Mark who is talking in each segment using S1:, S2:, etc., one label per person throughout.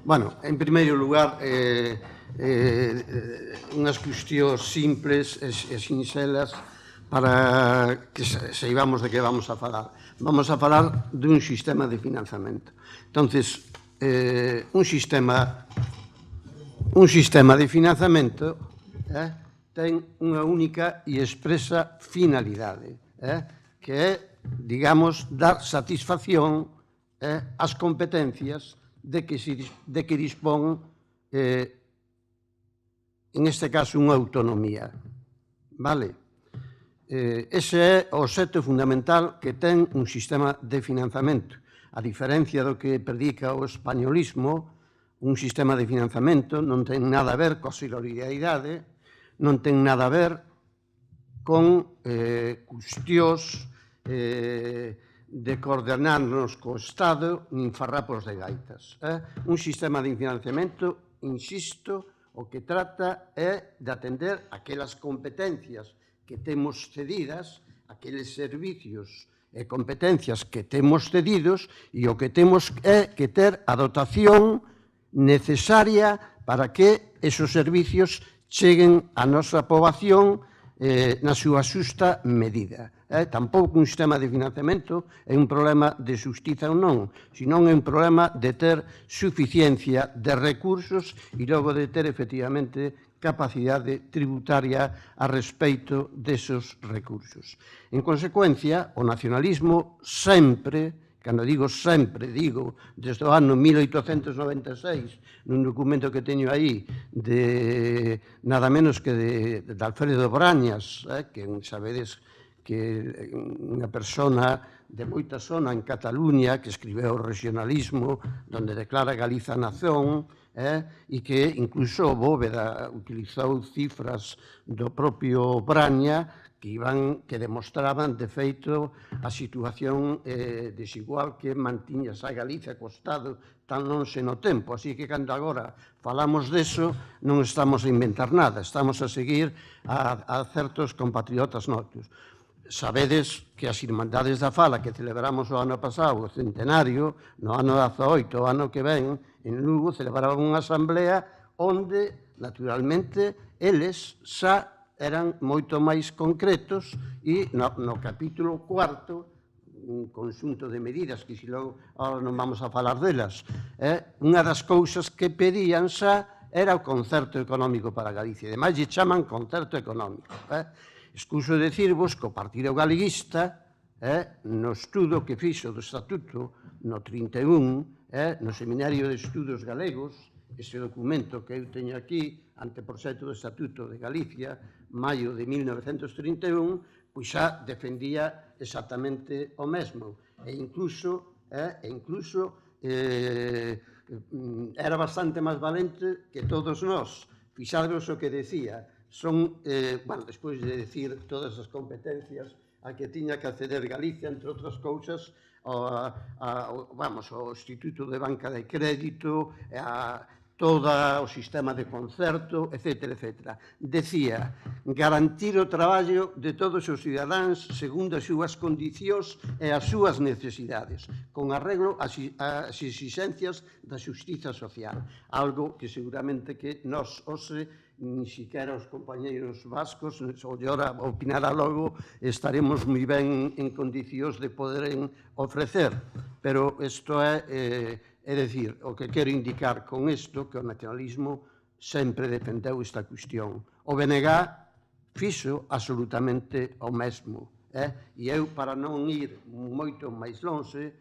S1: Bueno, en primeiro lugar, unhas cuestións simples e sinxelas para que saibamos de que vamos a falar. Vamos a falar dun sistema de financiamento. Entonces, un sistema de financiamento ten unha única e expresa finalidade, que é, digamos, dar satisfacción ás competencias de que dispón, en este caso, unha autonomía. Vale? Ese é o obxecto fundamental que ten un sistema de financiamento. A diferencia do que predica o españolismo, un sistema de financiamento non ten nada a ver coa solidaridade, non ten nada a ver con cuestións de coordenarnos co Estado nin farrapos de gaitas. Un sistema de financiamento, insisto, o que trata é de atender aquelas competencias que temos cedidas, aqueles servicios e competencias que temos cedidos, e o que temos é que ter a dotación necesaria para que esos servicios cheguen á nosa poboación na súa xusta medida. Tampouco un sistema de financiamento é un problema de xustiza ou non, senón é un problema de ter suficiencia de recursos e logo de ter, efectivamente, capacidade tributaria a respeito desos recursos. En consecuencia, o nacionalismo sempre, cando digo sempre, digo desde o ano 1896, nun documento que teño aí, de nada menos que de Alfredo Brañas, que sabedes que unha persona de moita zona en Cataluña que escribeu o regionalismo, donde declara Galiza nación, e que incluso Bóveda utilizou cifras do propio Braña que demostraban, de feito, a situación desigual que mantiña a Galiza co Estado tan lonxe no tempo. Así que, cando agora falamos deso, non estamos a inventar nada, estamos a seguir a certos compatriotas nosos. Sabedes que as Irmandades da Fala que celebramos o ano pasado, o centenario, no ano 18, o ano que ven, en Lugo, celebraron unha asamblea onde, naturalmente, eles xa eran moito máis concretos e no capítulo 4, un conxunto de medidas que se logo agora non vamos a falar delas, unha das cousas que pedían xa era o concerto económico para Galicia. Ademais, lle chaman concerto económico. Excuso decirvos que o Partido Galeguista, no estudo que fixo do Estatuto no 31, no Seminario de Estudos Galegos, ese documento que eu teño aquí, Anteproxecto do Estatuto de Galicia, maio de 1931, pois xa defendía exactamente o mesmo. E incluso era bastante máis valente que todos nós. Fixadvos o que decía. Son, despois de decir todas as competencias a que tiña que acceder Galicia, entre outras cousas, ao Instituto de Banca de Crédito, a todo o sistema de concerto, etc. Decía, garantir o traballo de todos os cidadáns segundo as súas condicións e as súas necesidades, con arreglo ás exixencias da xustiza social, algo que seguramente que nós hoxe ni siquiera os compañeiros vascos, ou ora opinará logo, estaremos moi ben en condicións de poder ofrecer. Pero isto é dicir, o que quero indicar con isto, que o nacionalismo sempre defendeu esta cuestión. O BNG fixo absolutamente o mesmo. E eu, para non ir moito máis longe,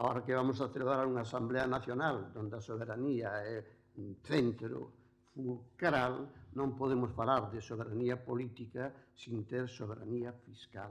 S1: agora que vamos a celebrar unha Asamblea Nacional, onde a soberanía é un centro fulcral, non podemos falar de soberanía política sin ter soberanía fiscal.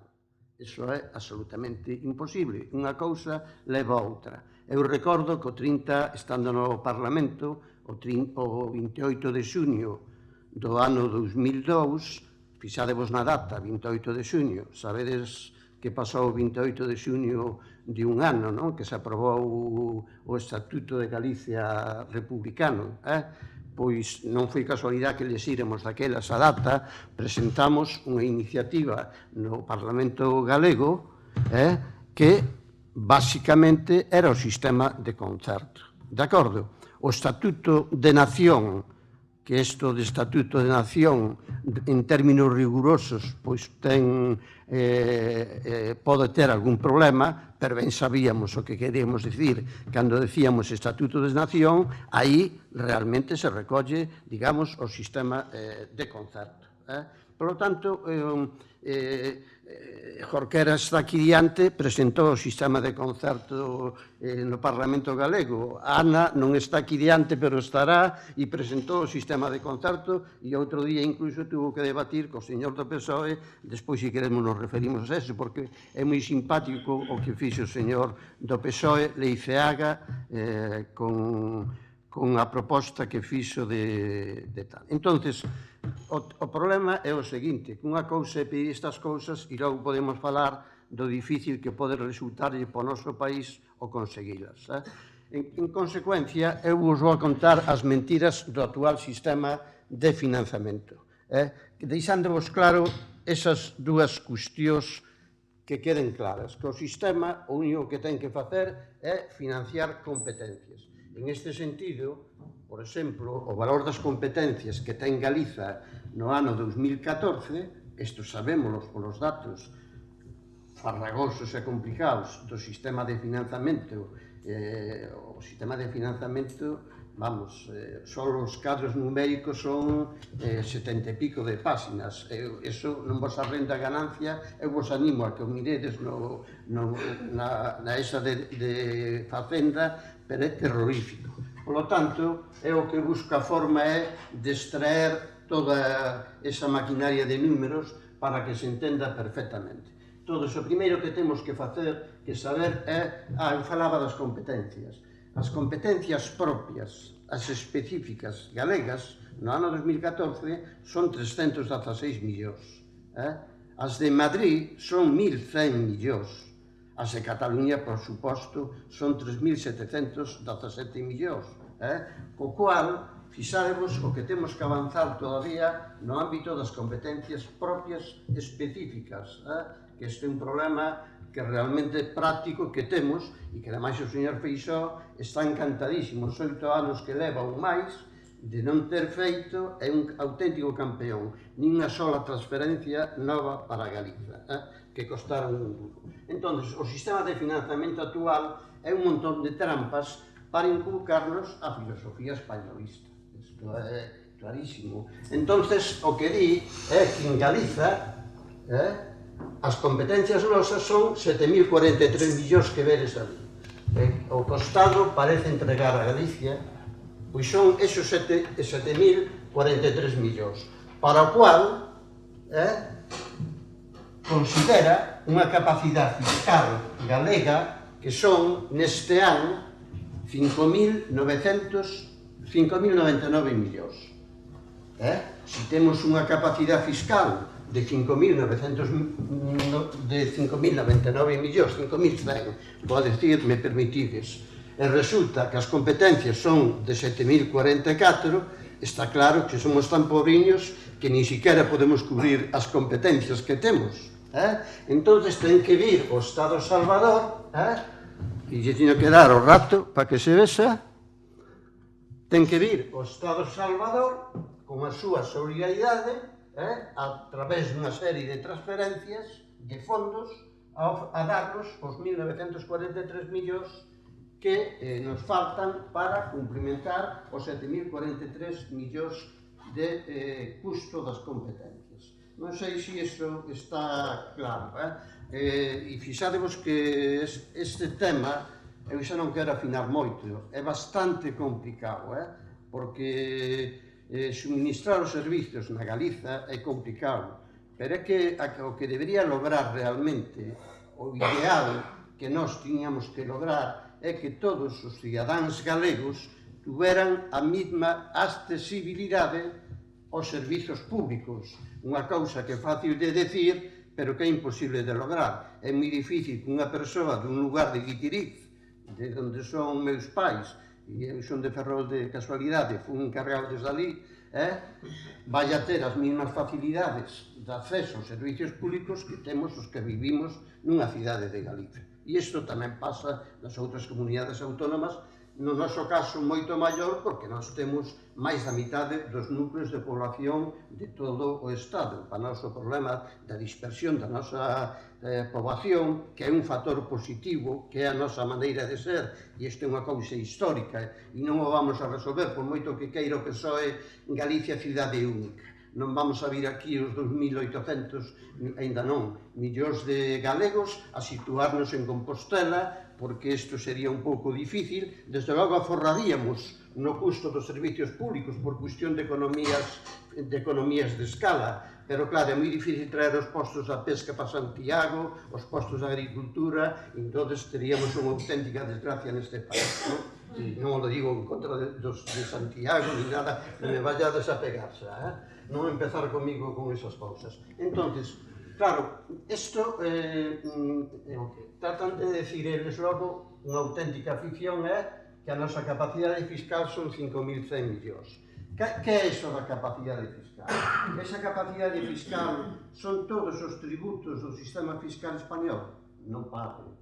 S1: Iso é absolutamente imposible. Unha cousa leva a outra. Eu recordo que o 30, estando no Parlamento, o 28 de xuño do ano 2002, fixadevos na data, 28 de xuño, sabedes que pasou o 28 de xuño de un ano, que se aprobou o Estatuto de Galicia republicano, pois non foi casualidade que lexíramos daquela esa data, presentamos unha iniciativa no Parlamento galego que basicamente era o sistema de concerto. De acordo? O Estatuto de Nación, que isto de Estatuto de Nación, en términos rigurosos, pois pode ter algún problema, pero ben sabíamos o que queríamos dicir cando decíamos Estatuto de Nación, aí realmente se recolle, digamos, o sistema de concerto. Por lo tanto, Jorquera está aquí diante, presentou o sistema de concerto no Parlamento Galego. Ana non está aquí diante, pero estará, e presentou o sistema de concerto, e outro día incluso tuvo que debatir co señor do PSOE, despois, se queremos, nos referimos a eso, porque é moi simpático o que fixo o señor do PSOE, Leiceaga, con a proposta que fixo de tal. Entonces, o problema é o seguinte, que unha cousa é pedir estas cousas e logo podemos falar do difícil que pode resultarlle para o noso país o conseguilas. En consecuencia, eu vos vou contar as mentiras do actual sistema de financiamento, deixándovos claro esas dúas cuestións que queden claras, que o sistema o único que ten que facer é financiar competencias. En este sentido, por exemplo, o valor das competencias que ten Galiza no ano 2014, isto sabémoslo polos datos farragosos e complicados do sistema de financiamento, o sistema de financiamento, vamos, só os cadros numéricos son 70 e pico de páxinas. Eso non vos arrenda ganancia, eu vos animo a que o miredes na esa de Facenda, pero é terrorífico. Por lo tanto, o que busca a forma é de extraer toda esa maquinaria de números para que se entenda perfectamente. Entón, o primeiro que temos que facer, que saber é, eu falaba das competencias. As competencias propias, as específicas galegas, no ano 2014, son 316 millóns. As de Madrid son 1.100 millóns. As de Cataluña, por suposto, son 3.717 millóns. Co cual, fixadevos o que temos que avanzar todavía no ámbito das competencias propias específicas, que este é un problema que realmente práctico que temos e que, ademais, o señor Feixóo está encantadísimo, os 8 anos que leva ou máis, de non ter feito, é un auténtico campeón, nin unha sola transferencia nova para Galiza, que costaron un duro. Entón, o sistema de financiamento actual é un montón de trampas para inculcarnos a filosofía españolista. Isto é clarísimo. Entón, o que di é que en Galiza as competencias nosas son 7.043 millóns que veres ali. O Estado parece entregar a Galicia, pois son esos 7.043 millóns, para o cual considera unha capacidade fiscal galega que son, neste ano, 5.099 millóns. Se temos unha capacidade fiscal de 5.099 millóns, 5.100, vou decir, me permitides, e resulta que as competencias son de 7.044, está claro que somos tan pobriños que ni siquiera podemos cubrir as competencias que temos. Entón, ten que vir o Estado Salvador, e lle teño que dar o rato para que se vexa, ten que vir o Estado Salvador con a súa solidaridade a través dunha serie de transferencias de fondos a darnos os 1.943 millóns que nos faltan para cumplimentar os 7.043 millóns de custo das competencias. Non sei se isto está claro. E fixadevos que este tema, eu xa non quero afinar moito, é bastante complicado, porque suministrar os servicios na Galiza é complicado, pero é que o que debería lograr realmente, o ideal que nós tiñamos que lograr, é que todos os cidadáns galegos tuveran a mesma accesibilidade aos servizos públicos, unha cousa que é fácil de decir, pero que é imposible de lograr. É moi difícil que unha persoa dun lugar de Guitiriz, de onde son meus pais, e eu son de Ferrol de casualidade, fui encargado desde ali, vaya a ter as mesmas facilidades de acceso aos servicios públicos que temos os que vivimos nunha cidade de Galicia. E isto tamén pasa nas outras comunidades autónomas, no noso caso moito maior, porque nós temos máis da mitade dos núcleos de población de todo o Estado. Para nós o problema da dispersión da nosa poboación, que é un factor positivo, que é a nosa maneira de ser, e isto é unha cousa histórica, e non o vamos a resolver, por moito que queira o PSOE, Galicia cidade única. Non vamos a vir aquí os 2.800, ainda non, millóns de galegos a situarnos en Compostela, porque isto sería un pouco difícil. Desde logo aforraríamos no custo dos servicios públicos por cuestión de economías de escala, pero claro, é moi difícil traer os postos da pesca para Santiago, os postos da agricultura, entón teríamos unha auténtica desgracia neste país, non? E non o digo en contra de Santiago ni nada, non me vayades a pegarse, non empezar comigo con esas cousas. Entonces, claro, isto é o que tratan de decir eles logo, unha auténtica ficción é que a nosa capacidade fiscal son 5.100 millóns. Que é iso da capacidade fiscal? Esa capacidade fiscal son todos os tributos do sistema fiscal español? Non pago.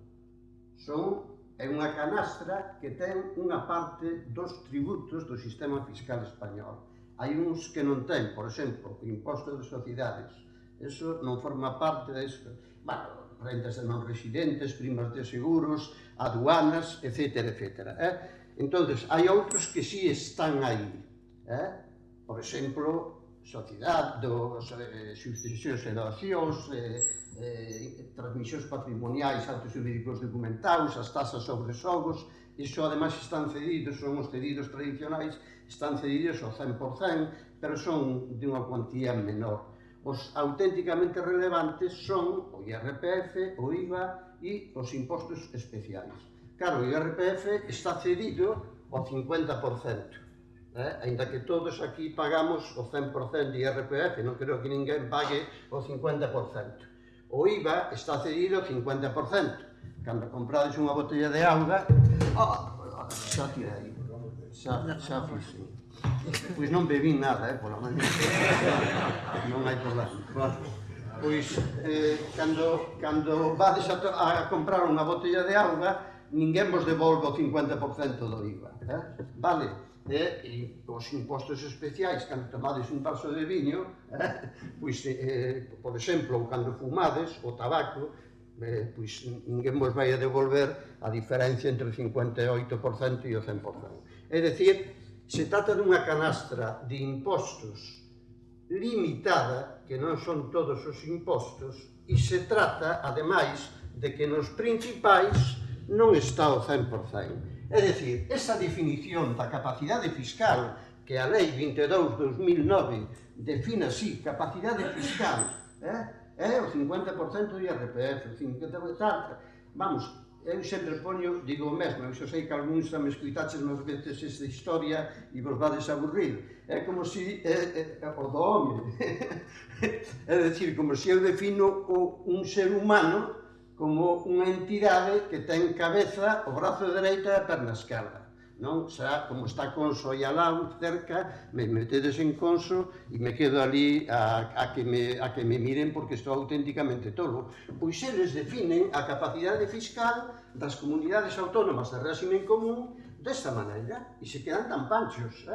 S1: É unha canastra que ten unha parte dos tributos do sistema fiscal español. Hai uns que non ten, por exemplo, o imposto de sociedades. Eso non forma parte disso. Bueno, rentas de non residentes, primas de seguros, aduanas, etc. Entón, hai outros que sí están aí. Por exemplo, sociedade, sucesións e doacións, transmisións patrimoniais, actos jurídicos documentados, as tasas sobre xogos, iso ademais están cedidos, son os cedidos tradicionais, están cedidos ao 100%, pero son de unha cuantía menor. Os auténticamente relevantes son o IRPF, o IVA e os impostos especiais. Claro, o IRPF está cedido ao 50%, ainda que todos aquí pagamos o 100% de IRPF, non creo que ninguén pague o 50%. O IVA está cedido ao 50%. Cando comprades unha botella de auga, xa tirei, xa fixen. Pois non bebín nada, pola mañá. Non hai problema. Pois, cando vades a comprar unha botella de auga, ninguén vos devolve o 50% do IVA, vale? E os impostos especiais, cando tomades un vaso de viño, pois, por exemplo, cando fumades o tabaco, pois ninguén vos vai a devolver a diferencia entre o 58% e o 100%. É dicir, se trata dunha canastra de impostos limitada, que non son todos os impostos, e se trata, ademais, de que nos principais non está o 100%. É dicir, esa definición da capacidade fiscal que a Lei 22/2009 define así, capacidade fiscal, é o 50% do IRPF, o 50%, vamos, eu sempre poño, digo o mesmo, eu xa sei que algúns xa me escuitaches máis veces esta historia e vos vades a aburrir, é como se, o do home, é dicir, como se eu defino un ser humano como unha entidade que ten cabeza, o brazo dereito e a perna esquerda. Non? Xa, como está Conso aí al lado, cerca, me metedes en Conso e me quedo ali a que me miren porque estou auténticamente tolo. Pois eles definen a capacidade fiscal das comunidades autónomas de régimen común desta maneira e se quedan tan panchos.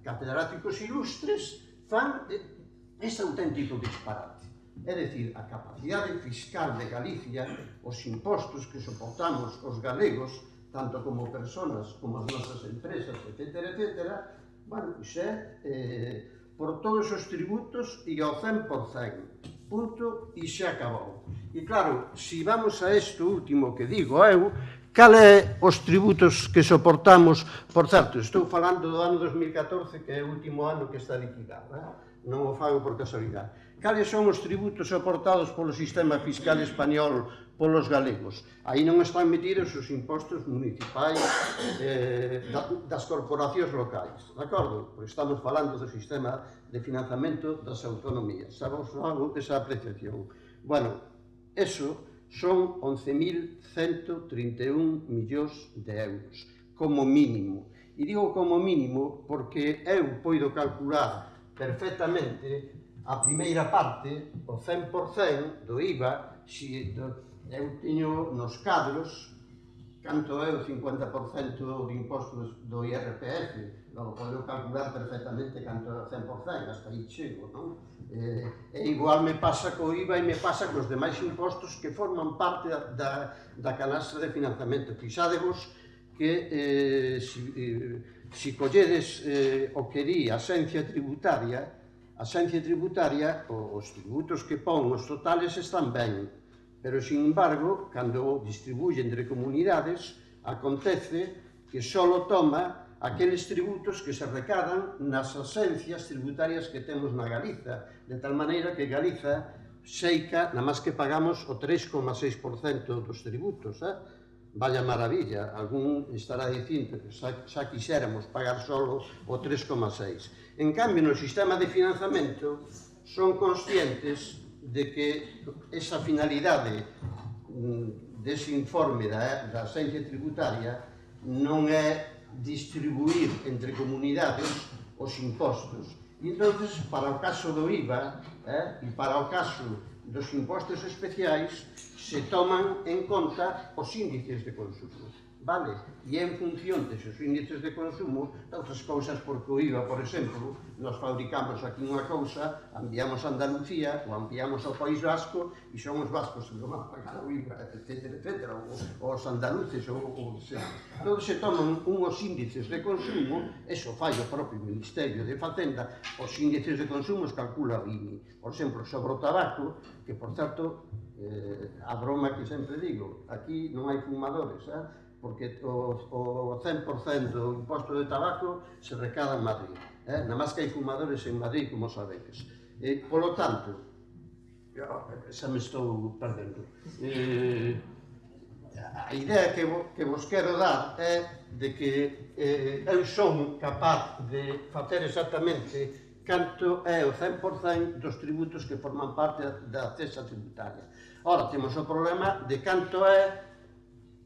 S1: Catedráticos ilustres fan ese auténtico disparate. É dicir, a capacidade fiscal de Galicia, os impostos que soportamos os galegos, tanto como persoas, como as nosas empresas, etc., bueno, pois por todos os tributos e ao 100%, punto, e se acabou. E claro, se vamos a isto último que digo eu, cal é os tributos que soportamos? Por certo, estou falando do ano 2014, que é o último ano que está liquidado, non o fago por casualidade. Cales son os tributos soportados polo sistema fiscal español polos galegos? Aí non están metidos os impostos municipais das corporacións locais, de acordo? Pois estamos falando do sistema de financiamento das autonomías. Sabes algo desa apreciación? Bueno, eso son 11.131 millóns de euros, como mínimo. E digo como mínimo porque eu poido calcular perfectamente a primeira parte, o 100% do IVA, eu teño nos cadros canto é o 50% de impostos do IRPF, logo podo calcular perfectamente canto é o 100%, hasta aí chego, non? E igual me pasa co IVA e me pasa cos demais impostos que forman parte da canastra de financiamento. Fixadevos que se colledes o que di a Axencia Tributaria, os tributos que pon os totales están ben, pero, sin embargo, cando distribuye entre comunidades, acontece que só toma aqueles tributos que se recadan nas axencias tributarias que temos na Galiza, de tal maneira que Galiza seica, na máis que pagamos o 3,6% dos tributos, vaya maravilla, algún estará dicindo que xa quixéramos pagar solo o 3,6%. En cambio, no sistema de financiamento, son conscientes de que esa finalidade dese informe da Axencia Tributaria non é distribuir entre comunidades os impostos. E entón, para o caso do IVA e para o caso dos impostos especiais, se toman en conta os índices de consumo, vale? E en función deses índices de consumo, outras cousas, porque o IVA, por exemplo, nos fabricamos aquí unha cousa, enviamos a Andalucía ou enviamos ao País Vasco e son os vascos que non van pagar o IVA, etc., ou os andaluces, ou o que sea. Entón, se toman unhos índices de consumo, eso fai o propio Ministerio de Facenda, os índices de consumo os calcula o INI. Por exemplo, sobre o tabaco, que, por certo, a broma que sempre digo, aquí non hai fumadores, porque o 100% do imposto de tabaco se recada en Madrid. Na máis que hai fumadores en Madrid, como sabedes. Polo tanto, xa me estou perdendo. A idea que vos quero dar é de que eu son capaz de facer exactamente canto é o 100% dos tributos que forman parte da cesta tributaria. Ora, temos o problema de canto é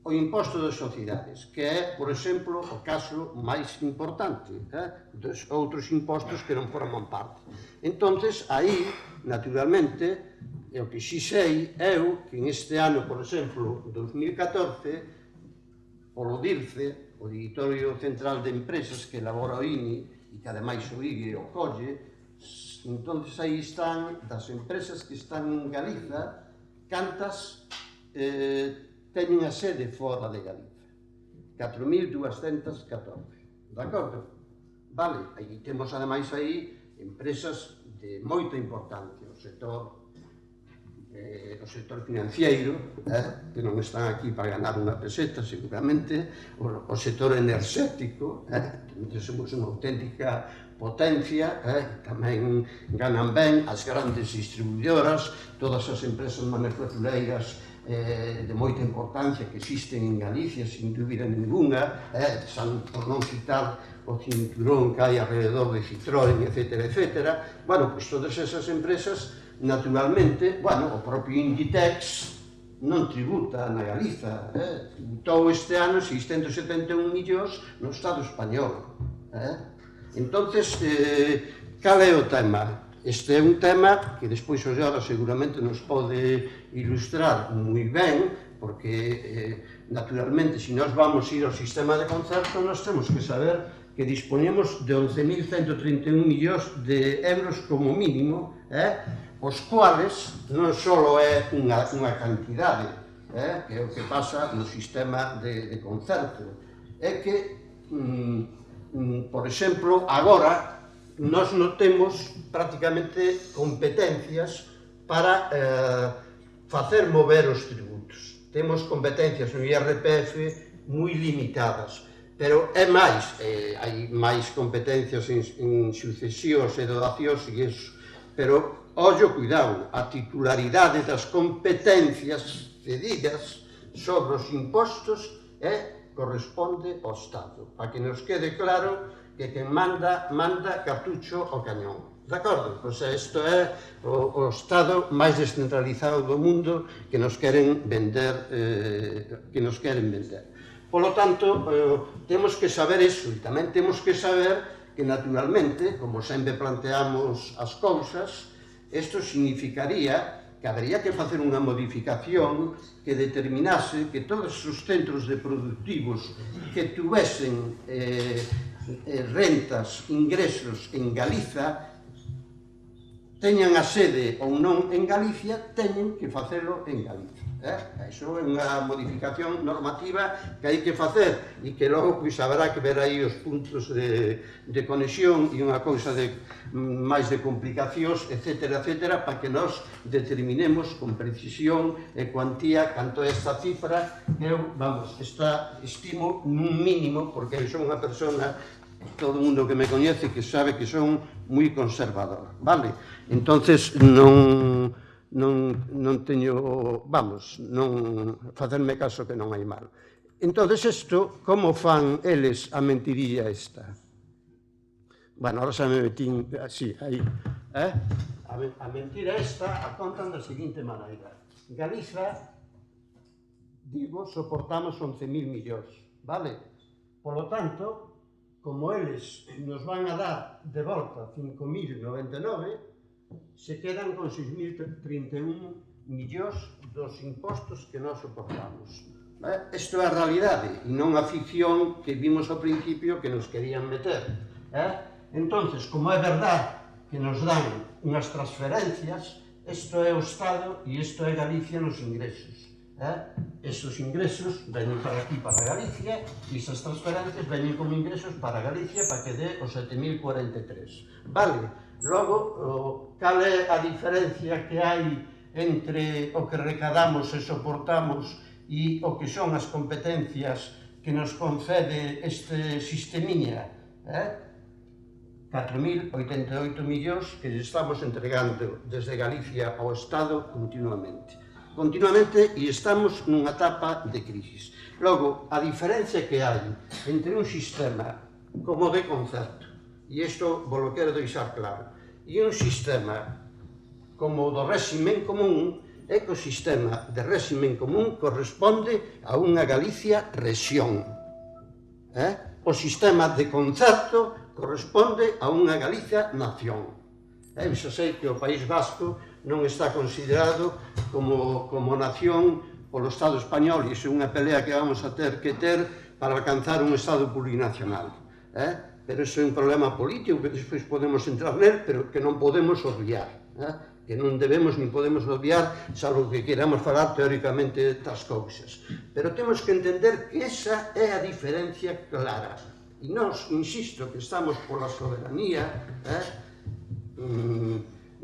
S1: o imposto das sociedades, que é, por exemplo, o caso máis importante dos outros impostos que non forman parte. Entón, aí, naturalmente, o que si sei eu que en este ano, por exemplo, 2014, polo DIRCE, o Directorio Central de Empresas que elabora o INI e que ademais o IGE o colle, entón aí están das empresas que están en Galiza, cantas teñen a sede fora de Galiza. 4.214. De acordo? Vale, aí temos ademais aí empresas de moita importancia, o sector financiero, que non están aquí para ganar unha peseta, seguramente, o sector enerxético, onde somos unha auténtica potencia, tamén ganan ben as grandes distribuidoras, todas as empresas manufactureiras de moita importancia que existen en Galicia, sin dúbida ninguna, por non citar o cinturón que hai alrededor de Citroën, etc. Bueno, pois todas esas empresas, naturalmente, bueno, o propio Inditex non tributa na Galiza, tributou este ano 671 millóns no Estado español. Entonces, cal é o tema? Este é un tema que despois o Jora seguramente nos pode ilustrar moi ben, porque, naturalmente, se nós vamos ir ao sistema de concerto, nós temos que saber que dispoñemos de 11.131 millóns de euros como mínimo, os cuales non só é unha cantidade, que é o que pasa no sistema de concerto, é que, por exemplo, agora, nós non temos prácticamente competencias para facer mover os tributos. Temos competencias no IRPF moi limitadas, pero é máis, hai máis competencias en sucesións e donacións e iso, pero, ollo, cuidado, a titularidade das competencias cedidas sobre os impostos corresponde ao Estado, para que nos quede claro que quen manda cartucho ao cañón. De acordo? Pois isto é o Estado máis descentralizado do mundo que nos queren vender. Polo tanto, temos que saber iso, e tamén temos que saber que, naturalmente, como sempre planteamos as cousas, isto significaría que habería que facer unha modificación que determinase que todos os centros de productivos que tuvesen rentas, ingresos en Galiza, teñan a sede ou non en Galicia, teñen que facelo en Galicia. Iso é unha modificación normativa que hai que facer e que logo haberá que ver aí os puntos de conexión e unha cousa máis de complicacións, etcétera, etcétera, para que nós determinemos con precisión e cuantía canto é esta cifra. Eu, vamos, estimo nun mínimo, porque eu son unha persona, todo o mundo que me coñece que sabe que son moi conservador, vale? Entonces non teño, vamos, non facerme caso que non hai mal. Entonces isto, como fan eles a mentirilla esta? Bueno, ahora xa me metín así, aí. A mentira esta a contan da seguinte maneira. Galiza, digo, soportamos 11.000 millóns, vale? Polo tanto, como eles nos van a dar de volta 5.099, se quedan con 6.031 millóns dos impostos que nós soportamos. Isto é a realidade, e non a ficción que vimos ao principio que nos querían meter. Entonces, como é verdade que nos dan unhas transferencias, isto é o Estado e isto é Galicia nos ingresos. Esos ingresos veñen para aquí, para Galicia, e esas transferencias veñen como ingresos para Galicia para que dé os 7.043. Vale? Logo, cal é a diferencia que hai entre o que recadamos e soportamos e o que son as competencias que nos concede este sistemiña? 4.088 millóns que estamos entregando desde Galicia ao Estado continuamente, e estamos nunha etapa de crisis. Logo, a diferencia que hai entre un sistema como de concerto, e isto vos lo quero deixar claro, e un sistema como o do réximen común, é que o sistema de réximen común corresponde a unha Galicia rexión. O sistema de concerto corresponde a unha Galicia nación. Xa sei que o País Vasco non está considerado como nación polo Estado español, e iso é unha pelea que vamos a ter para alcanzar un Estado plurinacional. Pero iso é un problema político que despois podemos entrar nel, pero que non podemos obviar, que non debemos ni podemos obviar, salvo que queramos falar teóricamente das cousas. Pero temos que entender que esa é a diferencia clara. E nós, insisto, que estamos pola soberanía,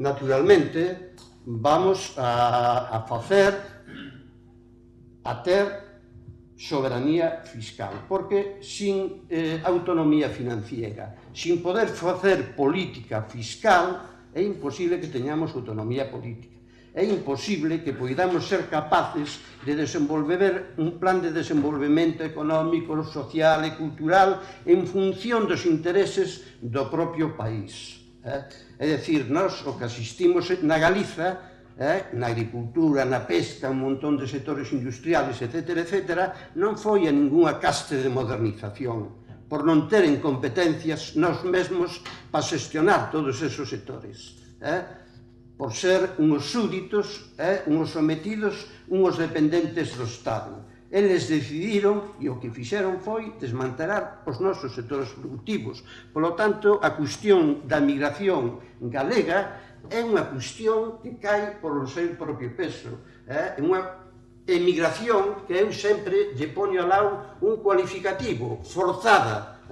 S1: naturalmente, vamos a ter soberanía fiscal, porque sin autonomía financiera, sin poder facer política fiscal, é imposible que teñamos autonomía política. É imposible que poidamos ser capaces de desenvolver un plan de desenvolvemento económico, social e cultural en función dos intereses do propio país. É dicir, nós o que asistimos na Galiza, na agricultura, na pesca, un montón de sectores industriales, etcétera, etcétera, non foi a ningunha caste de modernización, por non teren competencias nós mesmos para xestionar todos esos sectores, por ser unhos súditos, unhos sometidos, unhos dependentes do Estado. Eles decidiron, e o que fixeron foi desmantelar os nosos sectores productivos. Polo tanto, a cuestión da migración galega é unha cuestión que cae polo seu propio peso. É unha emigración que eu sempre lle poño ao lado un cualificativo, forzada,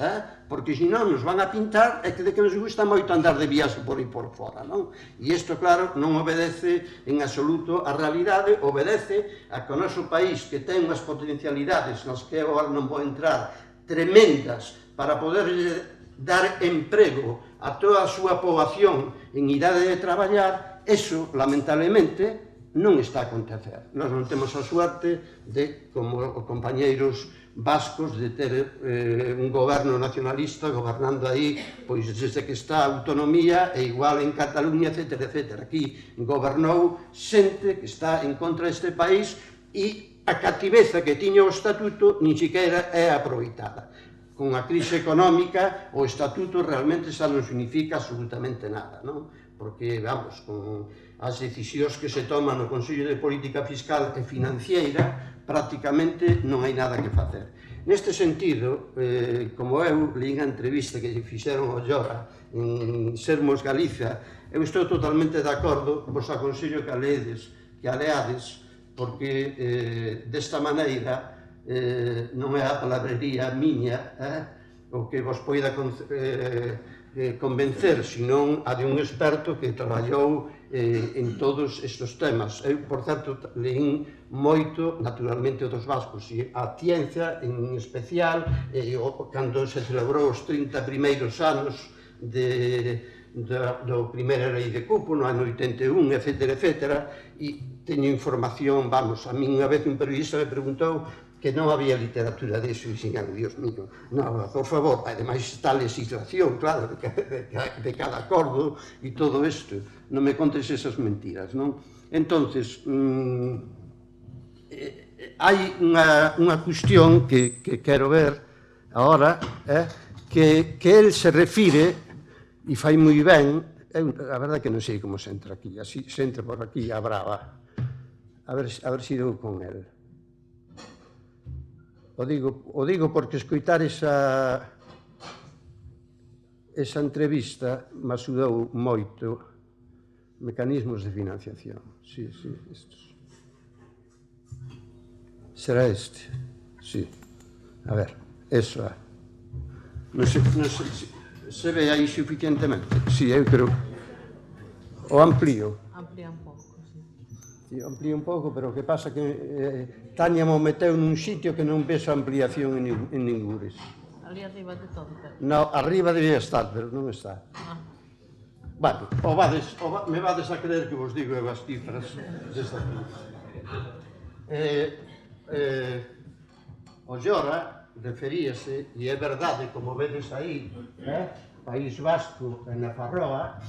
S1: porque senón nos van a pintar e que de que nos gusta moito andar de viaxe por aí por fora, non? E isto, claro, non obedece en absoluto a realidade, obedece a que o noso país, que ten unhas potencialidades nas que agora non vou entrar, tremendas, para poder dar emprego a toda a súa poboación en idade de traballar, eso, lamentablemente, non está a acontecer. Nós non temos a suerte de, como os compañeiros vascos, de ter un goberno nacionalista gobernando aí, pois desde que está a autonomía, e igual en Cataluña, etcétera, etcétera. Aquí gobernou xente que está en contra deste país e a cativeza que tiña o estatuto nin siquiera é aproveitada. Con a crise económica, o estatuto realmente xa non significa absolutamente nada, non? porque, vamos, con as decisións que se toman no Consello de Política Fiscal e Financiera, prácticamente non hai nada que facer. Neste sentido, como eu leín a entrevista que lle fixeron ao Llora en Sermos Galiza, eu estou totalmente de acordo, vos aconsello que aleades, porque desta maneira non é a palabrería miña o que vos poida convencer, senón a de un experto que traballou en todos estes temas. Eu, por certo, leín moito, naturalmente, dos vascos, e a ciencia en especial, cando se celebrou os 30 primeiros anos do primeira lei de cupo, no ano 81, etc., e teño información, vamos, a mí unha vez un periodista me preguntou que non había literatura deso, e dixen, Dios mío, non, por favor, ademais está a legislación, claro, de cada acordo e todo isto, non me contes esas mentiras, non? Entonces, hai unha cuestión que quero ver agora, que el se refire, e fai moi ben, a verdade que non sei como se entra aquí, así se entra por aquí a brava, a ver se dou con el. O digo porque escoitar esa entrevista me axudou moito. Mecanismos de financiación. Sí, estes. Será este. Sí. A ver, eso é. Non sei se ve aí suficientemente. Sí, eu creo. O amplío.
S2: Amplía un pouco, sí.
S1: Sí, amplío un pouco, pero o que pasa que Tania mo meteu nun sitio que non ves a ampliación en ningures.
S2: Ali arriba de todo, pero...
S1: No, arriba debía estar, pero non está. Bueno, me vades a creer que vos digo as cifras desta cifra. O Llora referíase, e é verdade, como vedes aí, País Vasco e na Farroa,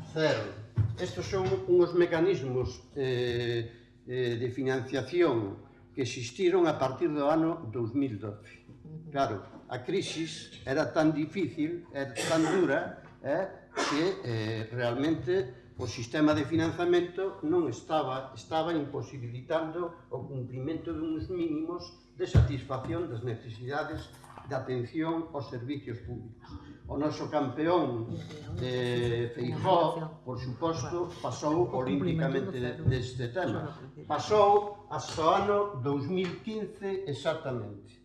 S1: cero. Estes son uns mecanismos de financiación que existiron a partir do ano 2012. Claro, a crisis era tan difícil, era tan dura, que realmente o sistema de financiamento non estaba imposibilitando o cumprimento duns mínimos de satisfacción das necesidades de atención aos servicios públicos. O noso campeón Feijóo, por suposto, pasou olímpicamente deste tema. Pasou hasta o ano 2015 exactamente.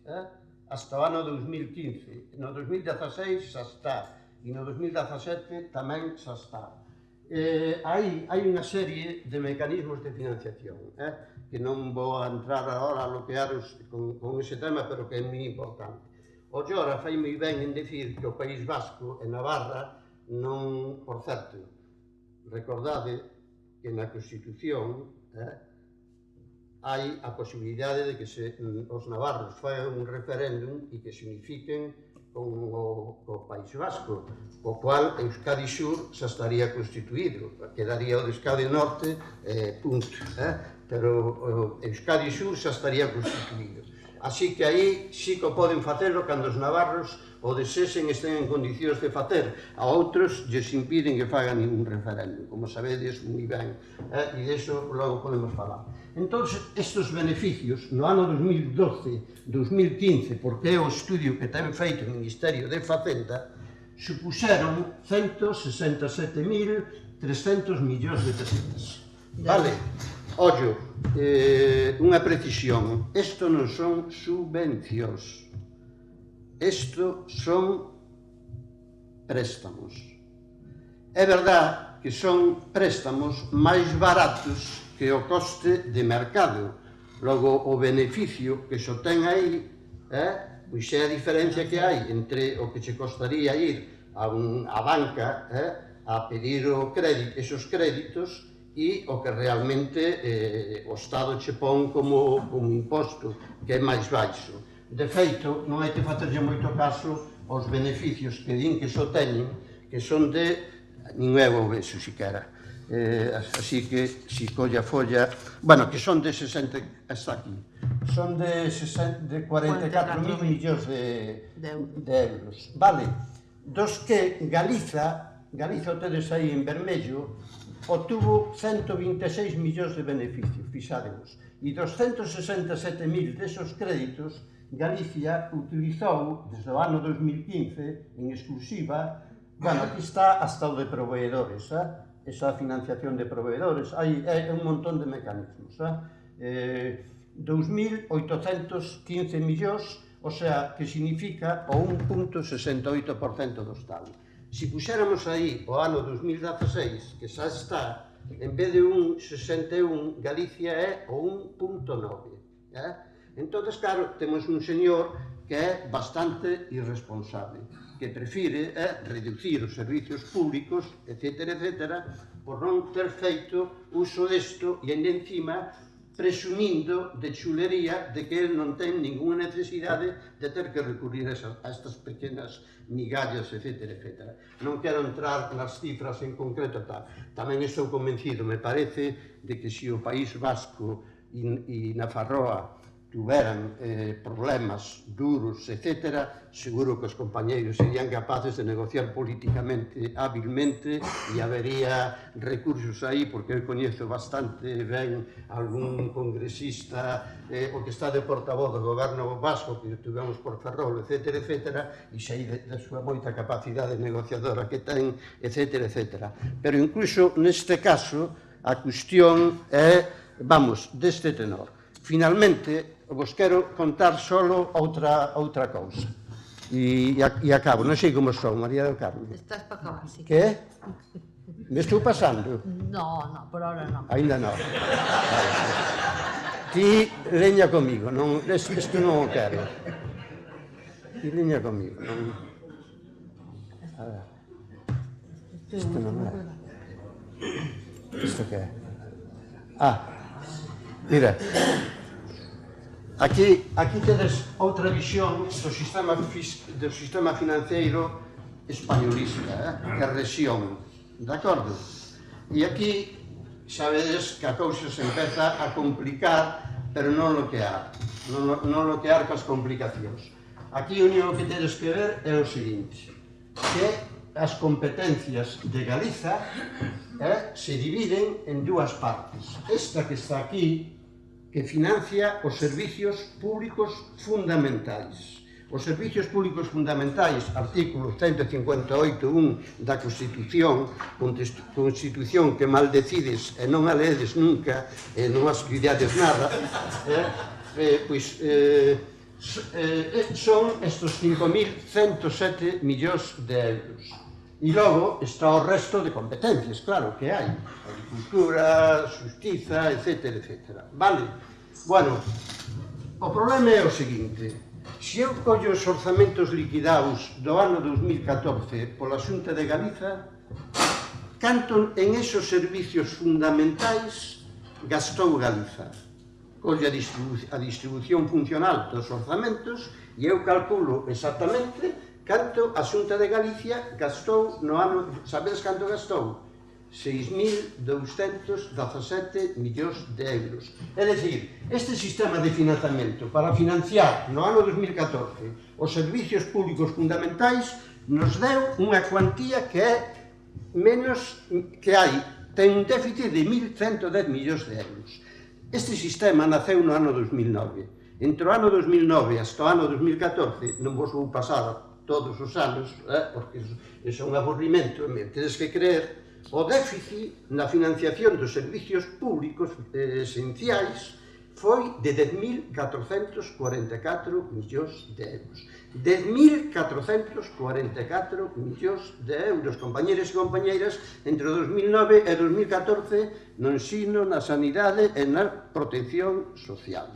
S1: Hasta o ano 2015. No 2016 xa está. E no 2017 tamén xa está. Hai unha serie de mecanismos de financiación que non vou a entrar agora a bloquearos con ese tema, pero que é moi importante. O Llora fai moi ben en decir que o País Vasco e Navarra non, por certo, recordade que na Constitución hai a posibilidade de que os navarros fagan un referéndum e que se unifiquen con o País Vasco, o cual Euskadi Sur xa estaría constituído, quedaría o de Euskadi Norte, punto, pero Euskadi Sur xa estaría constituído. Así que aí sí que o poden facelo cando os navarros o desesen estén en condicións de facer. A outros lles impiden que fagan ningún referéndum, como sabedes moi ben, e diso logo podemos falar. Entón, estes beneficios, no ano 2012-2015, porque é o estudio que ten feito o Ministerio de Facenda, supuxeron 167.300 millóns de pesetas. Vale? Ollo, unha precisión, isto non son subvencións, isto son préstamos. É verdad que son préstamos máis baratos que o coste de mercado, logo o beneficio que xo ten aí, pois é a diferencia que hai entre o que che costaría ir a banca a pedir esos créditos e o que realmente o Estado che pon como imposto, que é máis baixo. De feito, non hai que facerlle moito caso aos beneficios que din que só teñen, que son de, nin eu o vexo siquera, así que, si colla folla, bueno, que son de 60, está aquí, son de 44.000 millóns de euros, vale, dos que Galiza Galicia, o tedes aí en vermello, obtuvo 126 millóns de beneficios, fixádemos, e 267.000 desos créditos Galicia utilizou desde o ano 2015 en exclusiva. Bueno, aquí está hasta o de proveedores, esa financiación de proveedores, hai un montón de mecanismos. 2.815 millóns, o sea, que significa o 1,68% do Estado. Se puxéramos aí o ano 2016, que xa está, en vez de 1,61, Galicia é o 1,9. Entón, claro, temos un señor que é bastante irresponsable, que prefire reducir os servicios públicos, etcétera, por non ter feito uso desto e, ainda encima, presumindo de chulería de que ele non ten ninguna necesidade de ter que recurrir a estas pequenas migallas, etcétera. Non quero entrar nas cifras en concreto, tamén estou convencido, me parece, de que se o País Vasco e na Farroa tuveran problemas duros, etcétera, seguro que os compañeiros serían capaces de negociar políticamente, hábilmente, e habería recursos aí, porque eu coñezo bastante ben algún congresista, o que está de portavoz do goberno vasco, que tuvemos por Ferrol, etcétera, e sei da súa moita capacidade negociadora que ten, etcétera. Pero incluso neste caso, a cuestión é, vamos, deste tenor. Finalmente, vos quero contar solo outra cousa. E acabo, non sei como son, María del Carmen.
S2: Estás para acabar, sí.
S1: Que? Me estou pasando?
S2: No, por ahora non.
S1: Ainda non. Ti leña comigo, isto non o quero. Ti leña comigo. A ver. Isto non é. Isto que é? Mira. Aquí tedes outra visión do sistema financeiro españolista, que é rexión, de acordo? E aquí xa vedes que a cousa se empeza a complicar, pero non loquear coas complicacións. Aquí o único que tedes que ver é o seguinte, que as competencias de Galiza se dividen en dúas partes. Esta que está aquí, que financia os servicios públicos fundamentais. Os servicios públicos fundamentais, artículo 158.1 da Constitución, Constitución que maldecides e non a leedes nunca e non as cuidades nada, son estes 5.107 millóns de euros. E logo está o resto de competencias, claro que hai, agricultura, xustiza, etcétera. Vale? Bueno, o problema é o seguinte, se eu collo os orzamentos liquidados do ano 2014 pola Xunta de Galiza, canto en esos servicios fundamentais gastou Galiza. Colle a distribución funcional dos orzamentos e eu calculo exactamente canto a Xunta de Galicia gastou no ano... Sabedes canto gastou? 6.217 millóns de euros. É dicir, este sistema de financiamento para financiar no ano 2014 os servicios públicos fundamentais nos deu unha cuantía que é menos que hai. Ten un déficit de 1.110 millóns de euros. Este sistema naceu no ano 2009. Entre o ano 2009 hasta o ano 2014, non vos vou pasar todos os anos, porque é un aburrimento, me tedes que creer, o déficit na financiación dos servicios públicos esenciais foi de 10.444 millóns de euros. 10.444 millóns de euros, compañeros e compañeiras, entre 2009 e 2014 no ensino, na sanidade e na protección social.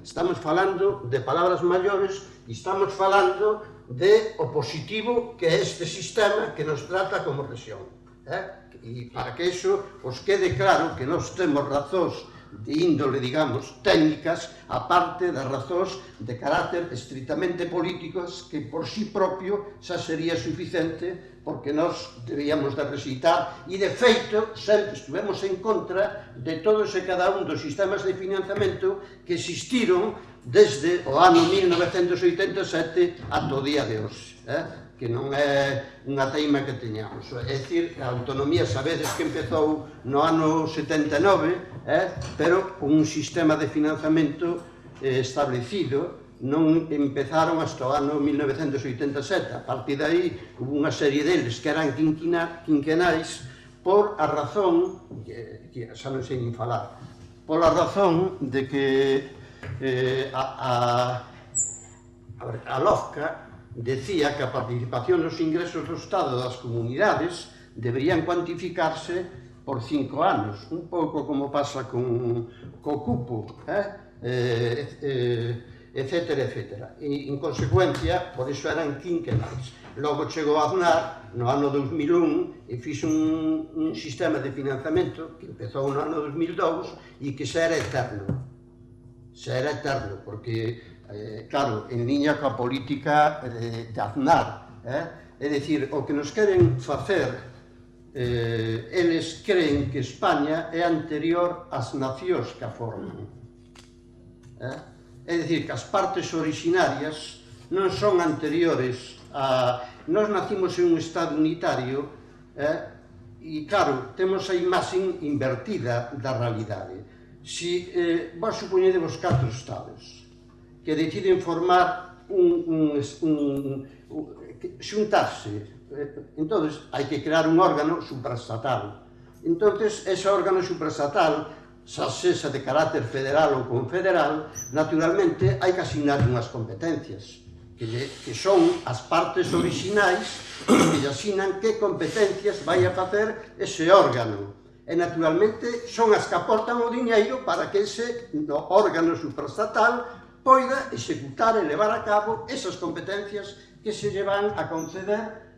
S1: Estamos falando de palabras maiores e estamos falando de o positivo que é este sistema que nos trata como rexión. E para que iso os quede claro que nós temos razóns de índole, digamos, técnicas, aparte das razóns de carácter estritamente políticos que por sí propio xa sería suficiente porque nós debíamos de recitar e, de feito, sempre estivemos en contra de todos e cada un dos sistemas de financiamento que existiron desde o ano 1987 ata o día de hoxe. que non é unha teima que teñamos. É dicir, a autonomía sabedes que empezou no ano 79, pero con un sistema de financiamento establecido, non empezaron hasta o ano 1987. A partir de aí, hubo unha serie deles que eran quinquenais por a razón, que xa non sei nin falar, pola razón de que a LOFCA decía que a participación nos ingresos do Estado das comunidades deberían cuantificarse por 5 anos, un pouco como pasa co cupo, etcétera, etcétera. E, en consecuencia, por iso eran quinquenais. Logo chegou a Aznar no ano 2001 e fixo un sistema de financiamento que empezou no ano 2002 e que xa era eterno. Xa era eterno, porque, claro, en liña coa política de Aznar. É dicir, o que nos queren facer, eles creen que España é anterior ás nacións que a forman. É dicir, que as partes orixinarias non son anteriores a... Nós nacimos en un Estado unitario e, claro, temos a imaxe invertida da realidade. Se vos supoñedevos 4 Estados que deciden formar xuntarse, entón hai que crear un órgano supraestatal. Entón, ese órgano supraestatal, xa sexa de carácter federal ou confederal, naturalmente hai que asignar unhas competencias, que son as partes orixinais que lle asignan que competencias vai a facer ese órgano. E, naturalmente, son as que aportan o diñeiro para que ese órgano supraestatal poida executar e levar a cabo esas competencias que se lle van a conceder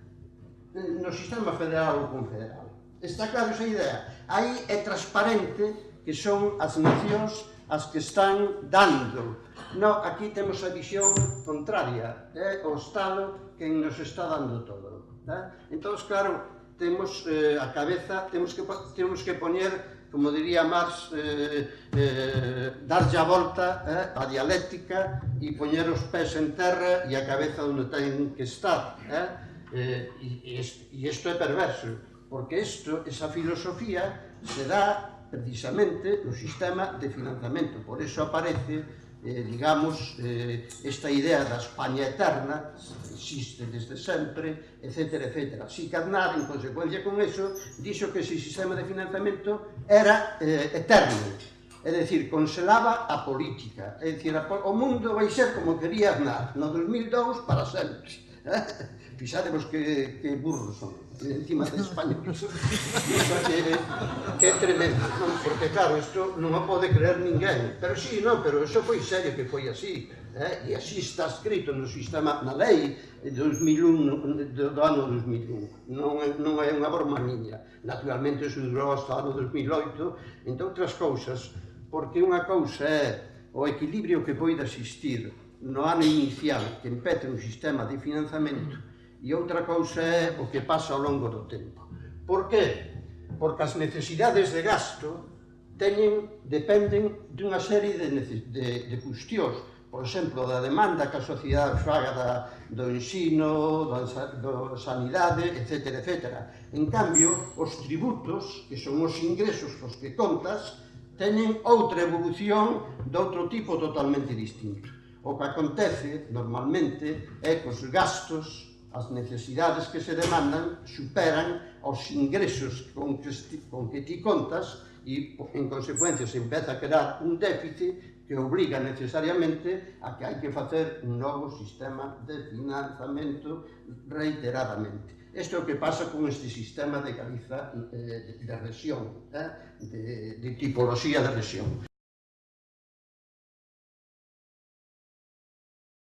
S1: no sistema federal ou confederal. Está claro esa idea? Aí é transparente que son as nacións as que están dando. No, aquí temos a visión contraria, é o Estado que nos está dando todo. Entón, claro, temos a cabeza, temos que poñer, como diría Marx, darlle a volta a dialéctica e poñer os pés en terra e a cabeza onde ten que estar. E isto é perverso, porque esa filosofía se dá precisamente no sistema de financiamento. Por eso aparece, digamos, esta idea da España eterna, existe desde sempre, etcétera, etcétera. Si que Aznar, en consecuencia con eso, dixo que ese sistema de financiamento era eterno, é dicir, conselaba a política, é dicir, o mundo vai ser como quería Aznar, no 2002 para sempre. Fixadevos que burros son, encima de España. Que é tremendo, non? Porque, claro, isto non o pode creer ninguén. Pero sí, non, pero iso foi serio que foi así. E así está escrito no sistema, na lei do ano 2001. Non é unha broma miña. Naturalmente, iso durou hasta o ano 2008, entre outras cousas, porque unha cousa é o equilibrio que poida existir no ano inicial que empece un sistema de financiamento e outra cousa é o que pasa ao longo do tempo. Por que? Porque as necesidades de gasto dependen dunha serie de cuestións. Por exemplo, da demanda que a sociedade faga do ensino, da sanidade, etcétera, etcétera. En cambio, os tributos, que son os ingresos cos que contas, teñen outra evolución de outro tipo totalmente distinto. O que acontece, normalmente, é que os gastos, as necesidades que se demandan, superan os ingresos con que ti contas e, en consecuencia, se empeza a crear un déficit que obriga necesariamente a que hai que facer un novo sistema de financiamento reiteradamente. Isto é o que pasa con este sistema de Galiza de rexión, de tipoloxía de rexión.